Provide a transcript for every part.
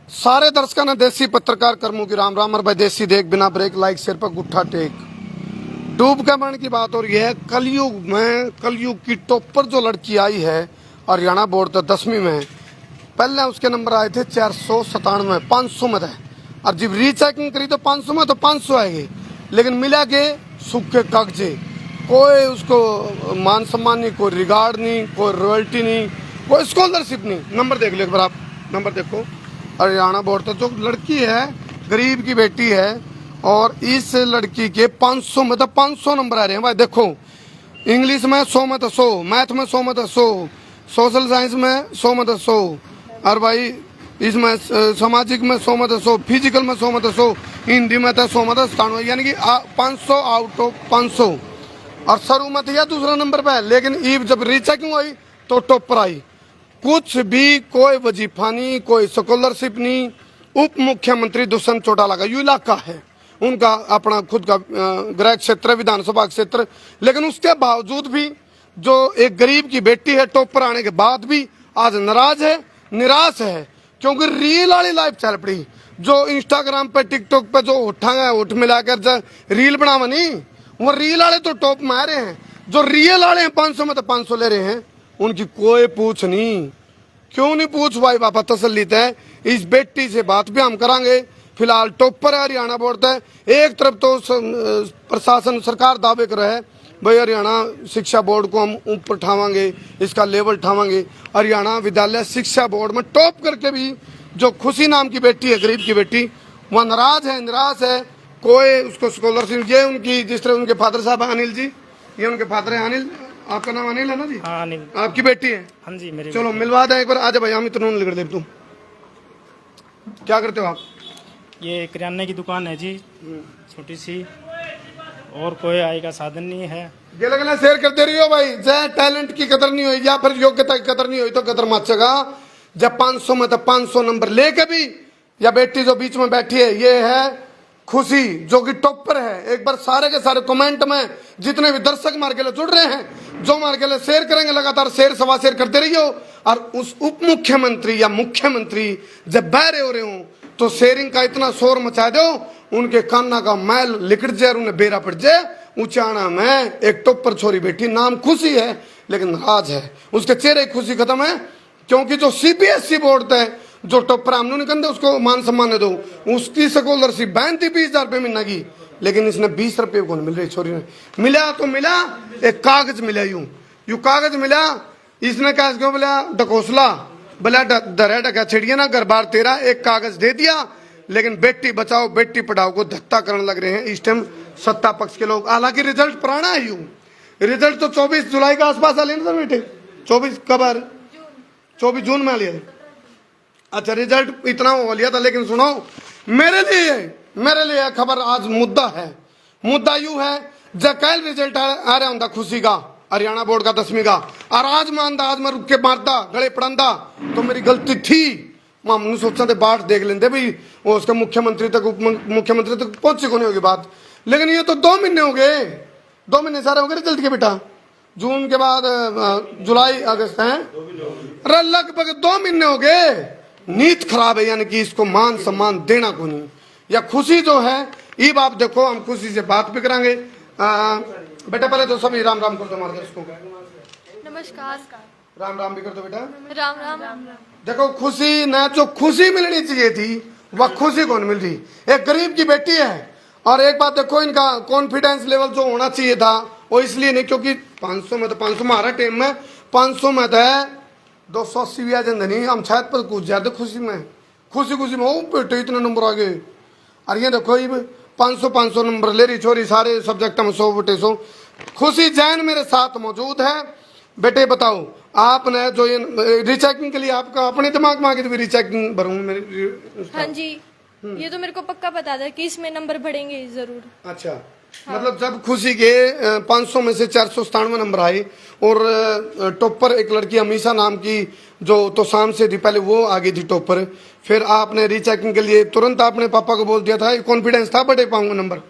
सारे दर्शकों ने देसी पत्रकार कर्मों की राम राम और भाई देसी देख बिना ब्रेक लाइक सिर पर गुट्ठा टेक डूब के मरने की बात हो रही है। कलयुग की टॉपर जो लड़की आई है हरियाणा बोर्ड तो 10वीं में, पहले उसके नंबर आए थे 497, 500 में थे और जब रीचेकिंग करी तो 500 में तो 500 आएगी, लेकिन मिला के सूखे कागजे, कोई उसको मान सम्मान नहीं, कोई रिगार्ड नहीं, कोई रॉयल्टी नहीं, कोई स्कॉलरशिप नहीं। नंबर देख लो एक बार आप, नंबर देखो हरियाणा बोर्ड तो जो लड़की है गरीब की बेटी है और इस लड़की के 500 में तो 500 नंबर आ रहे हैं भाई। देखो इंग्लिश में 100 में तो 100, मैथ में 100 में तो 100, सोशल साइंस में 100 में तो 100 और भाई इसमें सामाजिक में 100 में तो 100, फिजिकल में 100 में तो 100, हिंदी में तो 100 में तो 97, यानी कि 500 आउट ऑफ 500। और सरू में या दूसरा नंबर पे है, लेकिन ईव जब रीचेकिंग हुई तो टॉपर आई। कुछ भी कोई वजीफा नहीं, कोई स्कॉलरशिप नहीं। उप मुख्यमंत्री दुष्यंत चौटाला का यू इलाका है, उनका अपना खुद का गृह क्षेत्र, विधानसभा क्षेत्र, लेकिन उसके बावजूद भी जो एक गरीब की बेटी है टॉपर आने के बाद भी आज नाराज है, निराश है, क्योंकि रील वाली लाइफ चल पड़ी। जो इंस्टाग्राम पे टिकटॉक पे जो उठाएंगे उठ मिलाकर जो रील बनावा नहीं, वो रील वाले तो टॉप में आ रहे हैं। जो रियल वाले हैं 500 में तो 500 ले रहे हैं, उनकी कोई पूछ नहीं। क्यों नहीं पूछ भाई बापा, तसल्लीत है। इस बेटी से बात भी हम करांगे। फिलहाल टॉपर है हरियाणा बोर्ड है। एक तरफ तो प्रशासन सरकार दावे कर रहा है भाई हरियाणा शिक्षा बोर्ड को हम ऊपर उठावांगे, इसका लेवल उठावांगे। हरियाणा विद्यालय शिक्षा बोर्ड में टॉप करके भी जो खुशी नाम की बेटी है, गरीब की बेटी, वह नाराज है, निराश है। कोई उसको स्कॉलरशिप, ये उनकी जिस तरह उनके फादर साहब है अनिल जी, ये उनके फादर है अनिल, आपका नाम अनिल है ना जी? हाँ अनिल। आपकी बेटी है? हाँ जी मेरी। चलो मिलवा दें एक बार, आजा भाई हम इतना लिख दे। तुम क्या करते हो आप? ये किराने की दुकान है जी, छोटी सी, और कोई आय का साधन नहीं है। गले गले शेयर करते रहियो भाई। जय टैलेंट की कदर नहीं हुई या फिर योग्यता की कदर नहीं हुई तो कदर मचेगा। जब 500 में तो 500 नंबर लेके भी, या बेटी जो बीच में बैठी है ये है खुशी, जो कि टॉपर है। एक बार सारे के सारे कमेंट में जितने भी दर्शक मार के लिए जुड़ रहे हैं, जो मार के लिए शेयर करेंगे, लगातार शेयर सवा शेयर करते रहियो। और उस उप मुख्यमंत्री या मुख्यमंत्री जब बहरे हो रहे हो तो शेयरिंग का इतना शोर मचा दो उनके कान्ना का मैल लिकट जाए, उन्हें बेरा पड़ जाए। उचाना में एक टॉपर छोरी बेटी, नाम खुशी है लेकिन नाराज है, उसके चेहरे की खुशी खत्म है। क्योंकि जो सीबीएसई बोर्ड है, जो टॉपर हमने निकलते उसको मान सम्मान दो, उसकी स्कॉलरशिप बैन थी 20,000 रुपये महीना की, लेकिन इसने 20 रुपये कौन मिल रही छोरी ने। मिला तो मिला, एक कागज मिला, यूं कागज मिला। इसने क्या क्यों बोला डकोसला, बोला दरा डका छिड़िया ना घर बार तेरा, एक कागज दे दिया। लेकिन बेटी बचाओ बेटी पढ़ाओ को धत्ता करने लग रहे हैं इस टाइम सत्ता पक्ष के लोग। हालांकि रिजल्ट पुराना है, यूं रिजल्ट तो 24 जुलाई के आसपास आ लेना था बेटे। 24 कब आ रहे? 24 जून में आ लिया। अच्छा रिजल्ट इतना हो लिया था, लेकिन सुनो मेरे लिए खबर आज मुद्दा है। मुद्दा यूं है, जब कल रिजल्ट आ रहा होता खुशी का हरियाणा बोर्ड का 10वीं का, और आज मानता, आज मैं रुक के मारता गले पड़ांदा तो मेरी गलती थी। हमने सोचा थे बाट देख लेंगे भाई, वो उसके मुख्यमंत्री तक उप मुख्यमंत्री तक पहुंची को नहीं होगी बात। लेकिन ये तो 2 महीने हो गए, 2 महीने सारे हो गए रिजल्ट के बेटा। जून के बाद जुलाई अगस्त है, अरे लगभग 2 महीने हो गए। नीत खराब है, यानी कि इसको मान सम्मान देना को नहीं। या खुशी जो है ये बात देखो, हम खुशी से बात भी करांगे। बेटा पहले तो सभी राम राम कर दो हमारे दोस्तों को। नमस्कार। राम राम भी कर दो बेटा। राम राम। देखो खुशी ना, जो खुशी मिलनी चाहिए थी वह खुशी कौन मिल रही। एक गरीब की बेटी है, और एक बात देखो इनका कॉन्फिडेंस लेवल जो होना चाहिए था वो इसलिए नहीं, क्योंकि 500 में तो 500 हमारा टीम में 500 में तो है 280 भी आ जाते नहीं, हम शायद पर कुछ ज्यादा खुशी में ओ बेटे इतने नंबर आ गए। और ये देखो ये 500 नंबर ले रही छोरी, सारे सब्जेक्ट में 100 बटे 100। खुशी जैन मेरे साथ मौजूद है। बेटे बताओ, आपने जो ये रीचेकिंग के लिए आपका अपने दिमाग में आ गई रीचेकिंग भरूंगी मेरी? हाँ जी, ये तो मेरे को पक्का पता था कि इसमें नंबर बढ़ेंगे जरूर। अच्छा हाँ। मतलब जब खुशी के 500 में से 497 नंबर आए और टॉपर एक लड़की अमीशा नाम की जो तो शाम से थी पहले वो आ गई थी टॉपर, फिर आपने रीचेकिंग के लिए तुरंत आपने पापा को बोल दिया था, कॉन्फिडेंस था बढ़े पाऊंगा नंबर?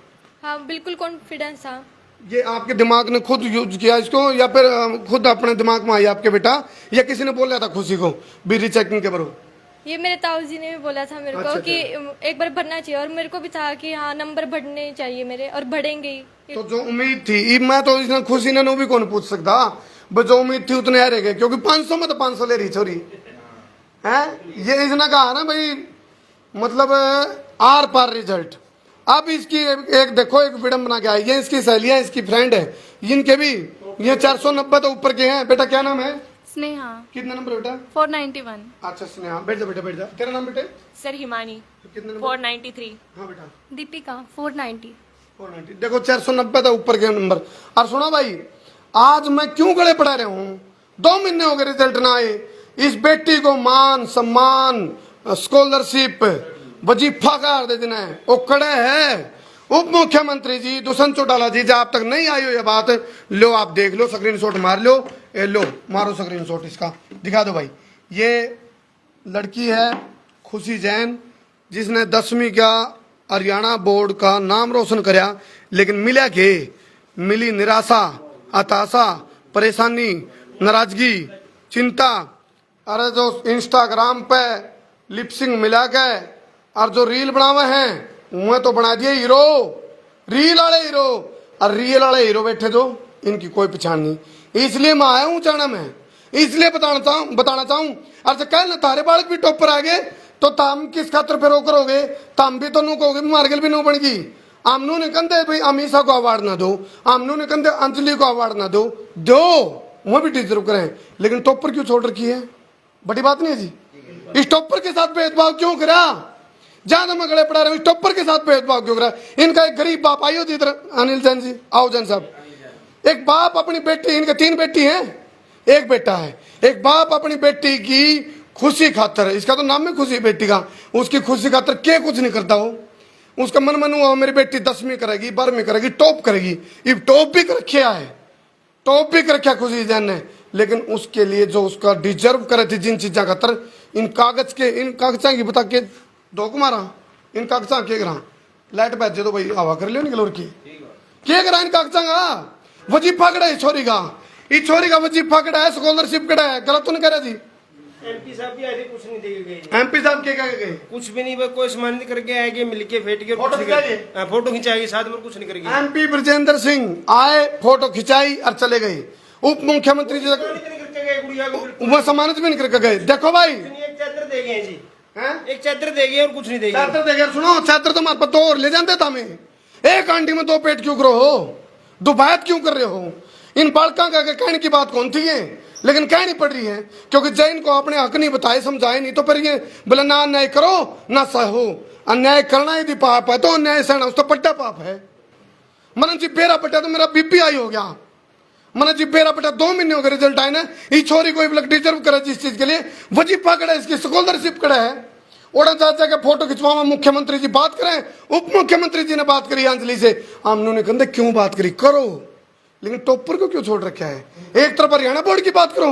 हाँ बिल्कुल कॉन्फिडेंस था। ये आपके दिमाग ने खुद यूज किया इसको या फिर खुद अपने दिमाग में आई आपके बेटा, या किसी ने बोला था खुशी को भी रीचेकिंग के भरो? ये मेरे ताऊ जी ने भी बोला था मेरे को कि एक बार भरना चाहिए, और मेरे को भी था कि हाँ नंबर बढ़ने चाहिए मेरे, और बढ़ेंगे ही। तो जो उम्मीद थी मैं तो इसने खुशी ने भी कौन पूछ सकता, बस जो उम्मीद थी उतने आ रहे, क्योंकि 500 में तो 500 ले रही छोरी है। ये इसने कहा ना भाई, मतलब आर पार रिजल्ट। अब इसकी एक देखो, एक विडम्बना क्या है, ये इसकी सहेलियां, इसकी फ्रेंड है, इनके भी ये 490 तो ऊपर के हैं। बेटा क्या नाम है? स्नेहा। कितना नंबर बेटा? 491। अच्छा स्नेहा, बैठ जा बेटा, बैठ जा। तेरा नाम बेटे? सर हिमानी। कितने नंबर? 493। हाँ बेटा दीपिका 490। 490। देखो 490 था ऊपर के नंबर। और सुनो भाई, आज मैं क्यों गले पड़ा रहा हूँ, 2 महीने हो गए रिजल्ट ना आए। इस बेटी को मान सम्मान, स्कॉलरशिप, वजीफा का दे देना है। वो खड़े है उप मुख्यमंत्री जी दुष्यंत चौटाला जी, जब तक नहीं आई हो ये बात, लो आप देख लो, स्क्रीनशॉट मार लो, ये लो मारो स्क्रीनशॉट, इसका दिखा दो भाई। ये लड़की है खुशी जैन, जिसने 10वीं का हरियाणा बोर्ड का नाम रोशन कराया, लेकिन मिला के मिली निराशा, हताशा, परेशानी, नाराजगी, चिंता। अरे जो इंस्टाग्राम पे लिपसिंग मिला के और जो रील बनावे हैं, वह तो बना दिए हीरो, रील वाले हीरो। और रियल वाले हीरो बैठे जो, इनकी कोई पहचान नहीं। इसलिए मैं आया हूँ चाणा में, इसलिए बताना चाहूँ। और जो कल तारे बालक भी टॉपर आ गए, तो ताम किस खातर फिर करोगे, ताम भी तो नू कहोगे मार्गल भी नू बन गई। आमनू ने कहते भाई अमीषा को अवार्ड ना दो, आमनू ने कहते अंजलि को अवार्ड ना दो, वो भी डिजर्व करें, लेकिन टॉपर क्यों छोड़ रखी है? बड़ी बात नहीं है जी। इस टॉपर के साथ भेदभाव क्यों करा? ज्यादा मैं गले पड़ा रहा हूँ, टॉपर के साथ भेदभाव क्यों करा? इनका एक गरीब बाप, आइयो जी इधर, अनिल जैन जी आओ, जैन साहब। एक बाप अपनी बेटी, इनके 3 बेटी हैं, एक बेटा है, एक बाप अपनी बेटी की खुशी खातर, इसका तो नाम है खुशी बेटी का, उसकी खुशी खातर क्या कुछ नहीं करता हो। उसका मन हुआ मेरी बेटी 10वीं करेगी, 12वीं करेगी, टॉप करेगी। ये टॉप भी कर रखा है, टॉप भी कर रखा खुशी जैन ने, लेकिन उसके लिए जो उसका डिजर्व करे थी जिन चीजा खातर, इन कागजा की बता के दो मारा, इन कागजा के करा लाइट पैसे तो भाई हवा कर लियो निकलो की क्या करा इन कागजा का। वजीफा कड़ा है छोरी का, इस छोरी का वजीफा कड़ा है, स्कॉलरशिप कड़ा है, गलत तो नहीं कह रहा जी। एमपी साहब भी आए थे, कुछ नहीं देके गए। एमपी साहब के क्या गए? कुछ भी नहीं, कोई सम्मानित करके आएंगे, मिलके फेट के फोटो खिंचाएंगे, फोटो खिंचाएंगे साथ में, कुछ नहीं करेंगे। एमपी ब्रजेंद्र सिंह आए, फोटो खिंचाई और चले गए। उप मुख्यमंत्री जी वो सम्मानित भी नहीं करके गए। देखो भाई, एक चादर दे गए जी, हैं? एक चादर दे गए और कुछ नहीं देंगे। चादर देगा, सुनो चादर तो हमारे पास 2 और ले जाते था। हमें एक आंटी में 2 पेट क्यों करो हो, दुबायत क्यों कर रहे हो? इन बालका का कहने की बात कौन थी ये, लेकिन कहनी पड़ रही है, क्योंकि जैन को अपने हक नहीं बताए समझाए नहीं, तो फिर ये बोले ना अन्याय करो ना सहो। अन्याय करना यदि पाप है तो अन्याय सहना उस तो पट्टा पाप है। मन जी बेरा पट्टा तो मेरा बीपीआई हो गया, मन जी बेरा पट्टा 2 महीने हो गए रिजल्ट आए ना। ये छोरी कोई डिजर्व करे जिस चीज के लिए, वजीफा कड़ा है, इसकी स्कॉलरशिप कड़ा है। ओड़ा चाचा के फोटो खिंचवावा, मुख्यमंत्री जी बात करें, उप मुख्यमंत्री जी ने बात करी अंजलि से, आमनू ने कहते क्यों बात करी, करो, लेकिन टॉपर को क्यों छोड़ रखा है? एक तरफ हरियाणा बोर्ड की बात करो,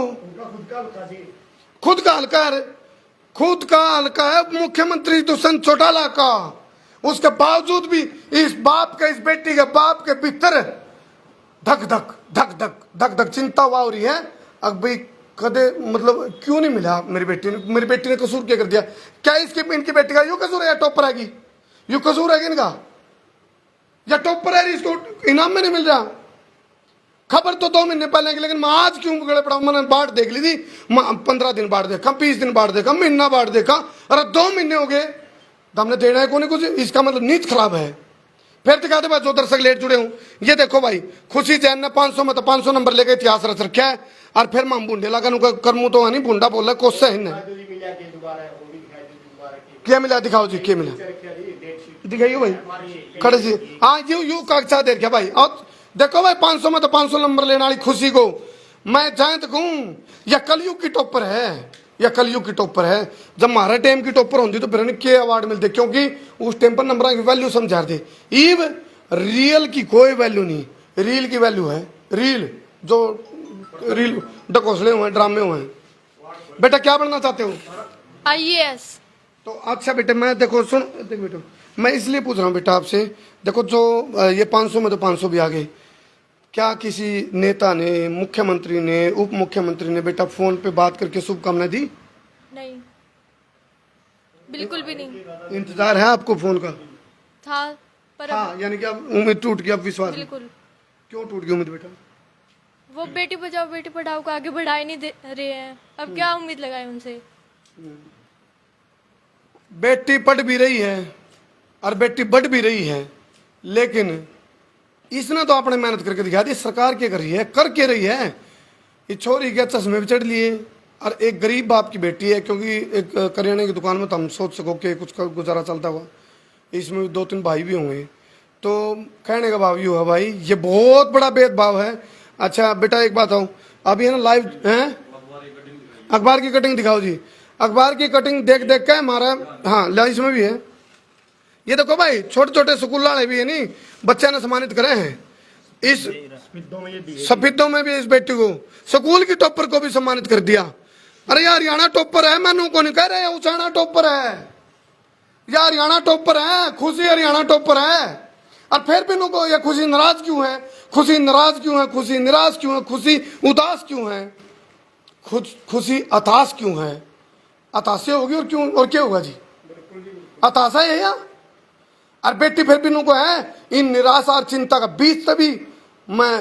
खुद का हल्का है, खुद का हल्का है मुख्यमंत्री दुष्यंत चौटाला का। उसके बावजूद भी इस बाप के, इस बेटी के बाप के भीतर धक धक धक धक धक धक चिंता हुआ हो रही है। अब भाई कदे मतलब क्यों नहीं मिला मेरी बेटी ने कसूर क्या कर दिया? क्या इसकी इनकी बेटी का यू कसूर है या टॉपर आएगी? यू कसूर है इनका या टॉपर है, इसको इनाम में नहीं मिल रहा? खबर तो 2 महीने पहले की, लेकिन मैं आज क्यों गड़े पड़ा? मैंने बाढ़ देख ली थी, 15 दिन बाढ़ देखा, 20 दिन बाढ़ देखा, महीना बाढ़ देखा, अरे 2 महीने हो गए, हमने देना है कोई कुछ। इसका मतलब नीत खराब है। फिर दिखाते भाई जो दर्शक लेट जुड़े हूं, ये देखो भाई, खुशी जैन ने 500 में तो 500 नंबर लेके इतिहास रच रखा है। और फिर मैं बूढ़े लगा करमू तो नहीं, बूढ़ा बोल रहा कोस है क्या मिला, दिखाओ जी क्या मिला, दिखाइए भाई खड़े जी। हाँ यू कागजा दे रखा भाई। और देखो भाई 500 में तो 500 नंबर लेने वाली खुशी को मैं जयंत कहूं या कलयुग की टॉपर है, या कलयुग की टॉपर है। जब हमारे टाइम की टॉपर होती तो फिर क्या अवार्ड मिलते, क्योंकि उस टाइम पर नंबर की वैल्यू समझा दे। ईव रियल की कोई वैल्यू नहीं, रील की वैल्यू है। रील जो रील ढकोसले हुए हैं, ड्रामे हुए हैं। बेटा क्या बनना चाहते हो? IAS। तो अच्छा बेटा, मैं देखो सुन, देख बेटा मैं इसलिए पूछ रहा हूँ बेटा आपसे, देखो जो ये 500 में तो 500 भी आ गए, क्या किसी नेता ने, मुख्यमंत्री ने, उप मुख्यमंत्री ने बेटा फोन पे बात करके शुभकामनाएं दी? नहीं। बिल्कुल भी नहीं इंतजार है आपको फोन का? था, पर अब हाँ, यानी कि अब उम्मीद टूट गई, अब विश्वास नहीं। बिल्कुल क्यों टूट गई उम्मीद बेटा? वो बेटी बचाओ बेटी पढ़ाओ को आगे बढ़ा ही नहीं दे रहे हैं, अब क्या उम्मीद लगाए उनसे। बेटी पढ़ भी रही है और बेटी बढ़ भी रही है, लेकिन इसने तो अपने मेहनत करके दिखा दी। सरकार क्या कर रही है, कर के रही है? ये छोरी के चश्मे भी चढ़ लिए, और एक गरीब बाप की बेटी है, क्योंकि एक करियाने की दुकान में तो हम सोच सको कि कुछ का गुजारा चलता हुआ, इसमें भी 2-3 भाई भी होंगे। तो कहने का भाव यूँ है भाई, ये बहुत बड़ा भेदभाव है। अच्छा बेटा एक बात हो, अभी है ना लाइव है, अखबार की कटिंग दिखाओ जी। अखबार की कटिंग देख देख के हमारा, हाँ लाइव इसमें भी है। ये देखो भाई, छोटे छोटे स्कूल वाले भी है नहीं, बच्चे ने सम्मानित करे हैं। इस सफेदों में भी इस बेटी को, स्कूल की टॉपर को भी सम्मानित कर दिया। अरे यार हरियाणा टॉपर है, मैनू को नहीं कह रहे उचाना टॉपर है यार, हरियाणा टॉपर है, खुशी हरियाणा टॉपर है। और फिर भी नुको ये खुशी नाराज क्यों है, खुशी नाराज क्यों है, खुशी निराश क्यों है, खुशी उदास क्यों है, खुशी हताश क्यों है? हताशा होगी और क्यों, और क्या होगा जी? हताशा है या? और बेटी फिर भी नुको है इन निराशा और चिंता का बीच तभी मैं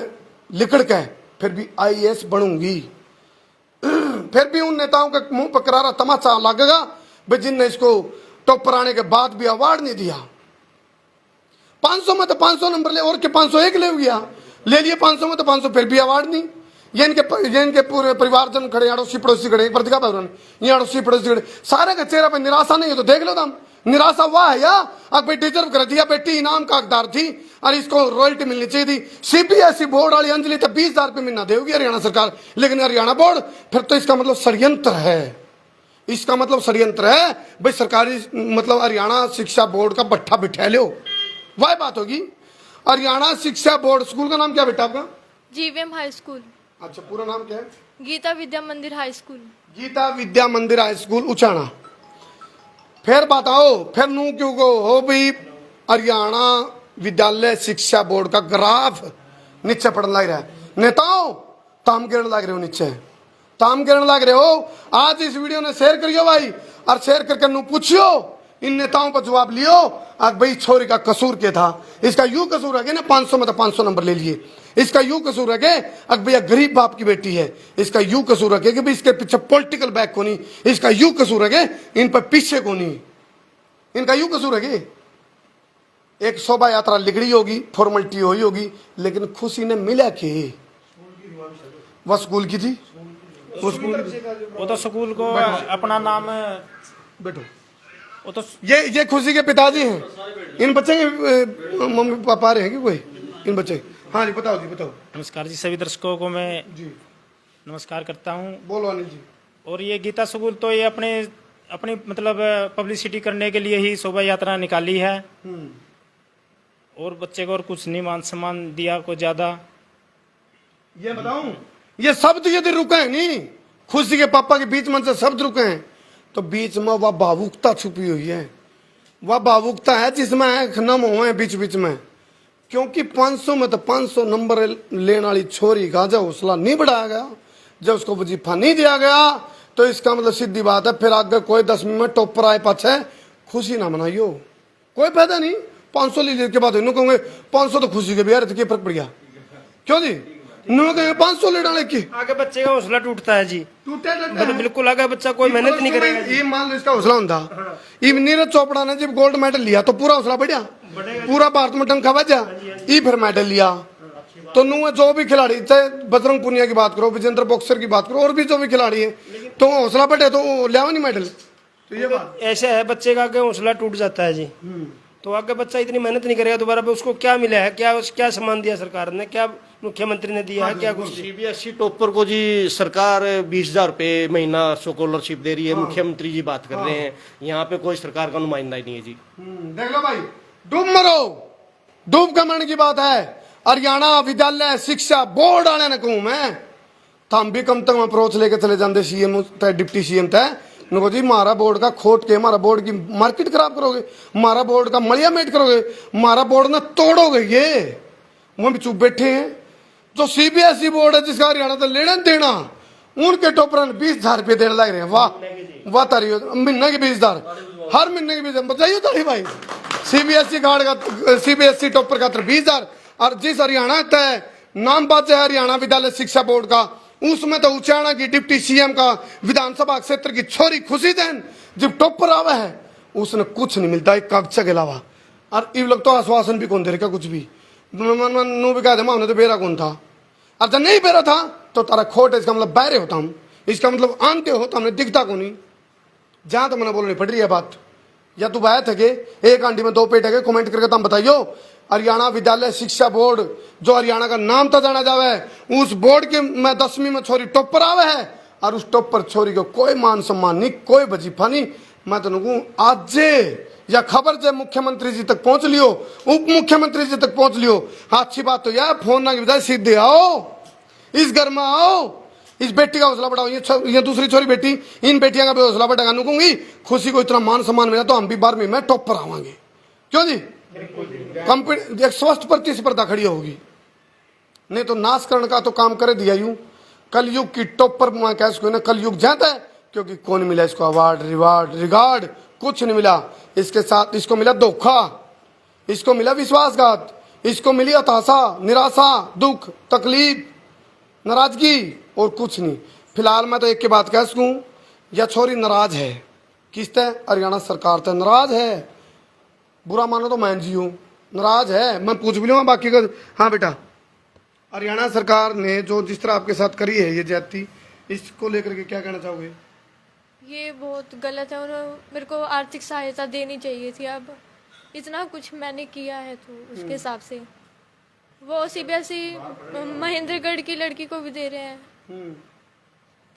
लिकड़ के फिर भी IAS बनूंगी। फिर भी उन नेताओं के मुंह पर करारा तमाचा लगेगा भाई, जिनने इसको टॉपर आने के बाद भी अवार्ड नहीं दिया। 500 में तो 500 नंबर ले, और के 501 ले गया, ले लिए 500 में तो 500, फिर भी अवार्ड नहीं। ये इनके पूरे परिवारजन खड़े, अड़ोसी पड़ोसी खड़े, प्रतिभा भवन ये अड़ोसी पड़ोसी खड़े, सारे के चेहरे पर निराशा नहीं है तो देख लो तुम, निराशा हुआ है या? अब बेटी डिजर्व कर दिया, बेटी इनाम का हकदार थी और इसको रॉयल्टी मिलनी चाहिए थी। CBSE बोर्ड वाली अंजलि तो 20,000 रुपये महीना देगी हरियाणा सरकार, लेकिन हरियाणा बोर्ड, फिर तो इसका मतलब षड्यंत्र है। इसका मतलब षड्यंत्र है भाई, सरकारी मतलब हरियाणा शिक्षा बोर्ड का पट्टा बिठा लो, वह बात होगी। हरियाणा शिक्षा बोर्ड, स्कूल का नाम क्या बेटा आपका? GVM high school. अच्छा पूरा नाम क्या है? गीता विद्या मंदिर हाई स्कूल। गीता विद्या मंदिर हाई स्कूल उचाना। फिर बताओ, फिर नू क्यों को हो भी हरियाणा विद्यालय शिक्षा बोर्ड का ग्राफ नीचे पड़ने लग रहा है। नेताओं ताम गिरने लग रहे हो, नीचे ताम गिरने लग रहे हो। आज इस वीडियो ने शेयर करियो भाई, और शेयर करके नू पूछियो, इन नेताओं पर जवाब लियो आज भाई छोरी का कसूर क्या था। इसका यूं कसूर है कि ना 500 में तो 500 नंबर ले लिए, इसका यूं कसूर है कि अब भैया गरीब बाप की बेटी है, इसका यूं कसूर है कि भाई इसके पीछे पॉलिटिकल बैक को नहीं, इसका यूं कसूर है कि इन पर पीछे को नहीं, इनका यूं कसूर है कि एक शोभा यात्रा लिगड़ी होगी, फॉर्मेलिटी हुई होगी, लेकिन खुशी ने मिला कि वह स्कूल की थी, वो तो स्कूल को अपना नाम, बैठो। वो तो ये खुशी के पिताजी हैं। इन बच्चे के मम्मी पापा रहे हैं कि कोई इन बच्चे? हाँ जी बताओ जी, बताओ। नमस्कार जी, सभी दर्शकों को मैं जी नमस्कार करता हूँ। बोलो अनिल जी। और ये गीता स्कूल तो ये अपनी मतलब पब्लिसिटी करने के लिए ही शोभा यात्रा निकाली है, और बच्चे को और कुछ नहीं मान सम्मान दिया को ज्यादा। ये बताऊं, ये शब्द यदि रुके हैं नहीं, खुशी के पापा के बीच में से शब्द रुके हैं, तो बीच में वह भावुकता छुपी हुई है। वह भावुकता है जिसमें आंख नम हुए बीच बीच में, क्योंकि 500 में तो 500 नंबर लेने वाली छोरी का जब हौसला नहीं बढ़ाया गया, जब उसको वजीफा नहीं दिया गया, तो इसका मतलब सीधी बात है फिर आगे कोई 10वीं में टॉपर आए पाछे खुशी ना मनाइयो, कोई फायदा नहीं। 500 लीजिए के बाद इन्हों कहोगे 500 तो खुशी के भी यार, क्या फर्क पड़ गया? क्यों जी? इन्होंने कहेंगे 500 ले डाले की, आगे बच्चे का हौसला टूटता है जी, टूटे मतलब बिल्कुल आगे बच्चा कोई मेहनत नहीं करेगा जी। ये मान लो इसका हौसला होता, ये नीरज चोपड़ा ने जब गोल्ड मेडल लिया तो पूरा हौसला बढ़िया, पूरा भारत में टंका बजा, ये फिर मेडल लिया। तो नू जो भी खिलाड़ी, चाहे बजरंग पुनिया की बात करो, विजेंद्र बॉक्सर की बात करो, और भी जो भी खिलाड़ी है, तो हौसला बढ़े तो लिया नहीं मेडल। तो ये बात ऐसे है, बच्चे का आगे हौसला टूट जाता है जी, तो आगे बच्चा इतनी मेहनत नहीं करेगा दोबारा, उसको क्या मिला है, क्या सम्मान दिया सरकार ने, क्या मुख्यमंत्री ने दिया है, क्या कुछ? CBSE टॉपर को जी सरकार 20,000 रुपये महीना स्कॉलरशिप दे रही है, मुख्यमंत्री जी बात कर रहे हैं, यहाँ पे कोई सरकार का नुमाइंदा ही नहीं है जी। देख लो भाई, डूब मरो, डूब का मरने की बात है। हरियाणा विद्यालय शिक्षा बोर्ड वाले ने कहूं मैं, हम भी कम तक अप्रोच लेके चले जाते CM तय डिप्टी CM तय नको जी, मारा बोर्ड का खोट के मारा बोर्ड की मार्केट खराब करोगे, मारा बोर्ड का मलिया मेट करोगे, मारा बोर्ड ने तोड़ोगे। ये वो भी चुप बैठे हैं, जो CBSE बोर्ड है जिसका हरियाणा तो लेना देना, उनके टॉपर 20,000 रुपये देने लग रहे हैं। वाह वाह तारी, महीने के 20,000 हर महीने की फीस बताइए ताली भाई। सीबीएसई गार्ड का सीबीएसई टॉपर का 20,000 और जिस हरियाणा तय नाम बात है हरियाणा विद्यालय शिक्षा बोर्ड का, उसमें तो उचाणा की डिप्टी सीएम का विधानसभा क्षेत्र की छोरी खुशी देन जब टॉपर आवा है उसने कुछ नहीं मिलता एक कागज के अलावा। और ये लोग तो आश्वासन भी कौन दे रहे कुछ भी नो भी कह दे हमने तो बेरा कौन था और जब नहीं बेरा था तो तारा खोट है, इसका मतलब बहरे होता हूँ, इसका मतलब आंते हो तो हमने दिखता को नहीं। जहां तो मैंने बोलनी पड़ रही है बात, या तू बात है कि एक आंटी में 2 पेट है, कमेंट करके तुम बताइयो। हरियाणा विद्यालय शिक्षा बोर्ड जो हरियाणा का नाम तो जाना जावे है, उस बोर्ड के में 10वीं में छोरी टॉपर आवे है और उस टॉपर छोरी को कोई मान सम्मान नहीं, कोई वजीफा नहीं। मैं तो कहूँ आज या खबर जो मुख्यमंत्री जी तक पहुंच लियो, उप मुख्यमंत्री जी तक पहुंच लियो। अच्छी बात तो यार फोन ना की बजाय सीधे आओ, इस घर में आओ, इस बेटी का हौसला बढ़ाओ। ये दूसरी छोरी बेटी, इन बेटियां का भी हौसला बढ़ागा। कहूंगी खुशी को इतना मान सम्मान मिला तो हम भी 12वीं में टॉप पर आवांगे। क्यों जी? कंपनी एक स्वस्थ प्रतिस्पर्धा खड़ी होगी, नहीं तो नाश करने का तो काम करे दिया यूं। कलयुग की टॉप पर मैं कह सकूं ना, कलयुग जाता है क्योंकि कौन मिला इसको अवार्ड रिगार्ड कुछ नहीं मिला। इसके साथ इसको मिला धोखा, इसको मिला विश्वासघात, इसको मिली हताशा, निराशा, दुख, तकलीफ, नाराजगी और कुछ नहीं। फिलहाल मैं तो एक की बात कह सकूं, यह छोरी नाराज है, किस तय हरियाणा सरकार तय नाराज है। बुरा मानो तो मैं जी हूं, नाराज है। मैं पूछ भी लूंगा बाकी का। हाँ बेटा, हरियाणा सरकार ने जो जिस तरह आपके साथ करी है ये ज्यादती, इसको लेकर के क्या कहना चाहोगे? ये बहुत गलत है और मेरे को आर्थिक सहायता देनी चाहिए थी। अब इतना कुछ मैंने किया है तो उसके हिसाब से वो सीबीएसई महेंद्रगढ़ की लड़की को भी दे रहे हैं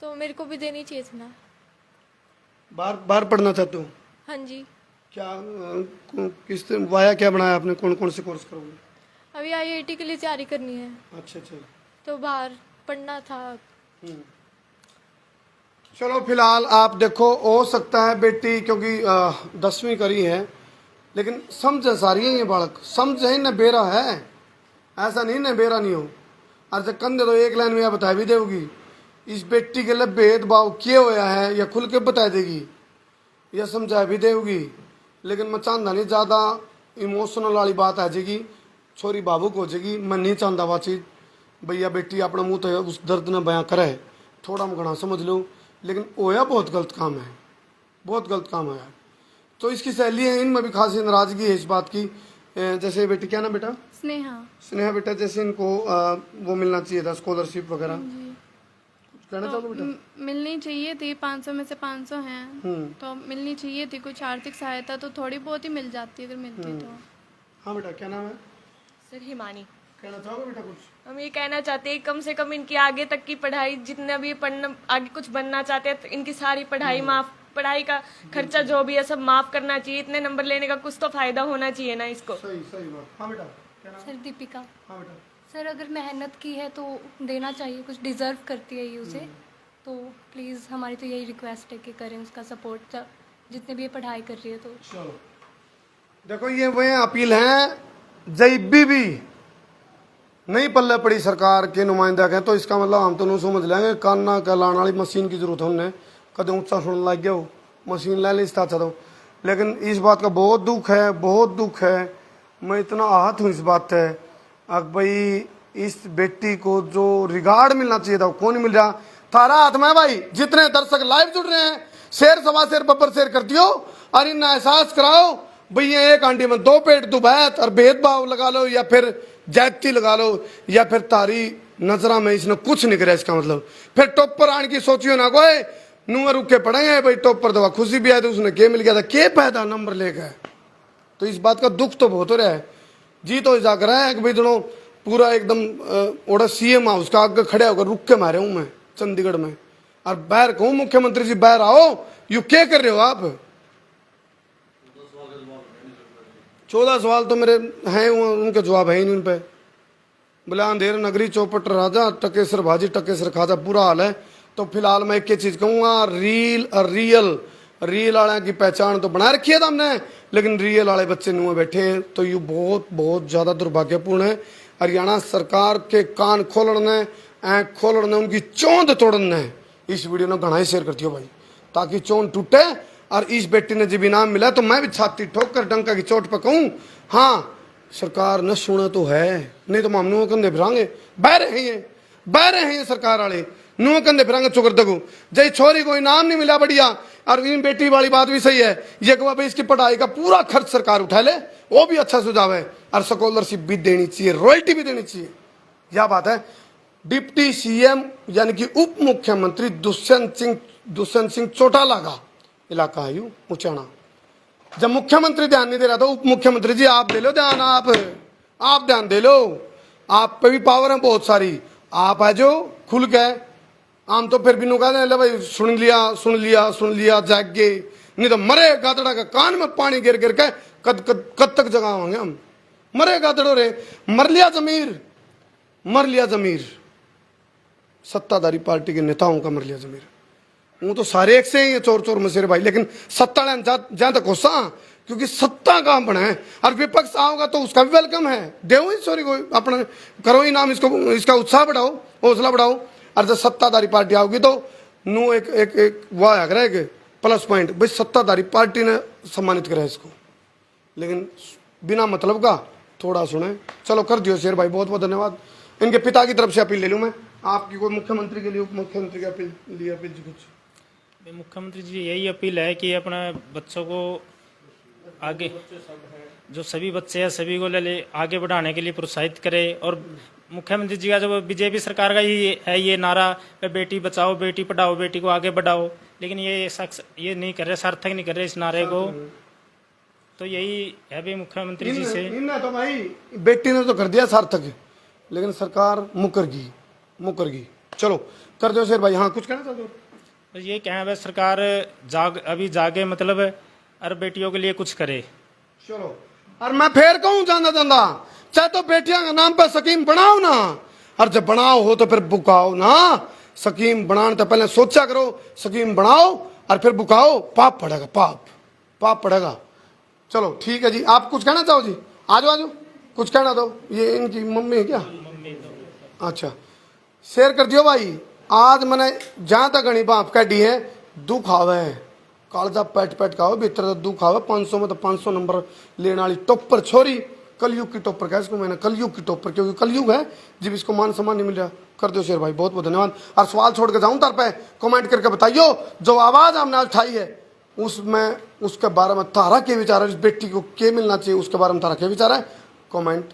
तो मेरे को भी देनी चाहिए थी ना। बाहर पढ़ना चाहते हो? हाँ जी। क्या किस वाया क्या बनाया आपने, कौन कौन से कोर्स करोगे? अभी आईआईटी के लिए तैयारी करनी है। अच्छा अच्छा, तो बाहर पढ़ना था। चलो फिलहाल आप देखो, हो सकता है बेटी क्योंकि 10वीं करी है लेकिन समझ सारी है ये बालक, समझ है न बेरा है, ऐसा नहीं न बेरा नहीं हो। और जब कंधे तो एक लाइन में यह बता भी देगी इस बेटी के लिए भेदभाव किए हुआ है, या खुल के बता देगी, या समझा भी देगी। लेकिन मैं चाहता नहीं ज़्यादा इमोशनल वाली बात आ जाएगी, छोरी भावुक हो जाएगी। मैं नहीं चाहता वह चीज़, भैया बेटी अपना मुँह तो उस दर्द ने बयां करे, थोड़ा घना समझ लो, लेकिन होया बहुत गलत काम है, बहुत गलत काम है। तो इसकी सहेली है, इनमें भी खासी नाराजगी है इस बात की। जैसे बेटी क्या ना बेटा? स्नेहा बेटा, जैसे इनको वो मिलना चाहिए था स्कॉलरशिप वगैरह, कहना चाहोगे बेटा? मिलनी चाहिए थी, 500 में से 500 हैं तो मिलनी चाहिए थी। कुछ आर्थिक सहायता तो थोड़ी बहुत ही मिल जाती अगर मिलती तो। हाँ बेटा, क्या नाम है? सर हिमानी। कहना चाहोगे बेटा कुछ? हम ये कहना चाहते हैं कम से कम इनकी आगे तक की पढ़ाई, जितना भी पढ़ना आगे कुछ बनना चाहते हैं तो इनकी सारी पढ़ाई माफ, पढ़ाई का खर्चा जो भी है सब माफ करना चाहिए। इतने नंबर लेने का कुछ तो फायदा होना चाहिए ना इसको। सही सही बात। हाँ बेटा, क्या नाम? सर दीपिका। हाँ बेटा। सर अगर मेहनत की है तो देना चाहिए, कुछ डिज़र्व करती है ये उसे। तो प्लीज़ हमारी तो यही रिक्वेस्ट है कि करें उसका सपोर्ट, जितने भी ये पढ़ाई कर रही है तो। चलो देखो, ये वह अपील है जैबी भी नहीं पल्ले पड़ी सरकार के नुमाइंदा के, तो इसका मतलब हम तो नहीं समझ लेंगे काना का लाने वाली मशीन की जरूरत है। हमने कदम ऊँचा सुनने लग गया हो, मशीन ले ली इस चाहता हूँ। लेकिन इस बात का बहुत दुख है, बहुत दुख है। मैं इतना आहत हूँ इस बात से। अब भाई इस बेटी को जो रिगार्ड मिलना चाहिए था वो कौन मिल रहा? थारा हाथ में भाई। जितने दर्शक लाइव जुड़ रहे हैं, शेर सवा शेर बब्बर शेर कर दियो और इन्हें एहसास कराओ भैया एक आंटी में 2 पेट दुबैत और भेदभाव लगा लो, या फिर जाति लगा लो, या फिर तारी नजरा में इसने कुछ नहीं करे। इसका मतलब फिर टॉप पर आने की सोचियो ना कोई नुआ रुक के पढ़ेंगे भाई टॉप पर दवा खुशी भी आई तो उसने के मिल गया था, के पैदा नंबर लेकर। तो इस बात का दुख तो बहुत हो रहा है जी। तो जाकर है कि भाई दोनों पूरा एकदम ओडा सीएम हाउस का आगे खड़े होकर रुक के मारे हूं मैं चंडीगढ़ में, और बाहर कहूं मुख्यमंत्री जी बाहर आओ, यू क्या कर रहे हो आप? 14 सवाल तो मेरे हैं, उनके जवाब है ही नहीं उन पे। बोले अंधेर नगरी चौपट राजा टकेसर भाजी टकेसर खाजा, बुरा हाल है। तो फिलहाल मैं एक चीज कहूँगा, रील और रियल वाले की पहचान तो बना रखी है था हमने, लेकिन रियल वाले बच्चे नुए बैठे हैं, तो ये बहुत बहुत ज़्यादा दुर्भाग्यपूर्ण है। हरियाणा सरकार के कान खोलने, आँख खोलने, उनकी चौंध तोड़ने इस वीडियो ने घना ही शेयर करती हो भाई, ताकि चौंध टूटे और इस बेटी ने जब इनाम मिला तो मैं भी छाती ठोक कर डंका की चोट पर कहूँ, हाँ सरकार न सुना तो है, नहीं तो हम नुआ कंधे फिरांगे, बह रहे हैं सरकार वाले, नुआ कंधे फिरांगे चुकर दगू। जय छोरी को इनाम नहीं मिला बढ़िया, और इन बेटी वाली बात भी सही है, ये कहा भाई इसकी पढ़ाई का पूरा खर्च सरकार उठा ले, वो भी अच्छा सुझाव है, और स्कॉलरशिप भी देनी चाहिए, रॉयल्टी भी देनी चाहिए। यह बात है। डिप्टी सीएम यानी कि उप मुख्यमंत्री दुष्यंत सिंह चौटाला का इलाका है यूं मुचाना। जब मुख्यमंत्री ध्यान नहीं दे रहा तो उप मुख्यमंत्री जी आप दे लो ध्यान, आप ध्यान दे लो, आप पे भी पावर है बहुत सारी, आप आ जाओ खुल के। आम तो फिर भी नु कहते भाई सुन लिया जाग गए, नहीं तो मरे गादड़ा का कान में पानी गिर गिर के कद तक जगावांगे हम। मरे गादड़ो रे, मर लिया जमीर सत्ताधारी पार्टी के नेताओं का, मर लिया जमीर। वो तो सारे एक से ही चोर मसेरे भाई, लेकिन सत्ता जहां तक गुस्सा, क्योंकि सत्ता का बना है, और विपक्ष आओगा तो उसका भी वेलकम है, देव ही सॉरी को अपना करो ही नाम, इसका उत्साह बढ़ाओ, हौसला बढ़ाओ। और जब सत्ताधारी पार्टी आओगी तो नो एक वाह आकर एक प्लस पॉइंट, भाई सत्ताधारी पार्टी ने सम्मानित करा इसको, लेकिन बिना मतलब का थोड़ा सुने। चलो कर दियो शेर भाई, बहुत बहुत धन्यवाद। इनके पिता की तरफ से अपील ले लूँ मैं, आपकी कोई मुख्यमंत्री के लिए, उप मुख्यमंत्री की अपील कुछ? मुख्यमंत्री जी यही अपील है कि अपने बच्चों को आगे, जो सभी बच्चे हैं सभी को ले आगे बढ़ाने के लिए प्रोत्साहित करे। और मुख्यमंत्री जी का जो बीजेपी सरकार का ही है ये नारा, बेटी बचाओ बेटी पढ़ाओ बेटी को आगे बढ़ाओ, लेकिन ये शख्स ये नहीं कर रहे, सार्थक नहीं कर रहे इस नारे को। तो यही है भी मुख्यमंत्री जी से। इनने तो भाई बेटी ने तो कर दिया सार्थक, लेकिन सरकार मुकर गई। चलो कर दो शेर भाई। हाँ कुछ कहना चाहते हो? बस ये कहें भाई सरकार अभी जागे, मतलब और बेटियों के लिए कुछ करे। चलो, और मैं फिर कहूँ जानदा चाहे तो बेटियां का नाम पे स्कीम बनाओ ना, और जब बनाओ हो तो फिर बुकाओ ना। स्कीम बनाने तो पहले सोचा करो, स्कीम बनाओ और फिर बुकाओ, पाप पड़ेगा, पाप पड़ेगा। चलो ठीक है जी, आप कुछ कहना चाहो जी? आ जाओ कुछ कहना दो। ये इनकी मम्मी है क्या? अच्छा शेयर कर दियो भाई। आज मैंने जहां तक गणी बाप काटी है, दुख आवे कालजा पैट खाओ भीतर दुख आवे। 500 में तो 500 नंबर लेने वाली टॉपर छोरी, कलयुग की टॉपर कहा इसको मैंने, कलयुग की टॉपर, क्योंकि कलयुग है जब इसको मान सम्मान नहीं मिल रहा। कर दो शेयर भाई, बहुत बहुत धन्यवाद। और सवाल छोड़ के जाऊं तार पे, कमेंट करके बताइयो जो आवाज हमने उठाई है उसमें, उसके बारे में तारा के विचार है, इस बेटी को क्या मिलना चाहिए उसके बारे में तारा क्या विचार है, कमेंट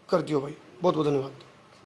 कर दियो भाई। बहुत बहुत धन्यवाद।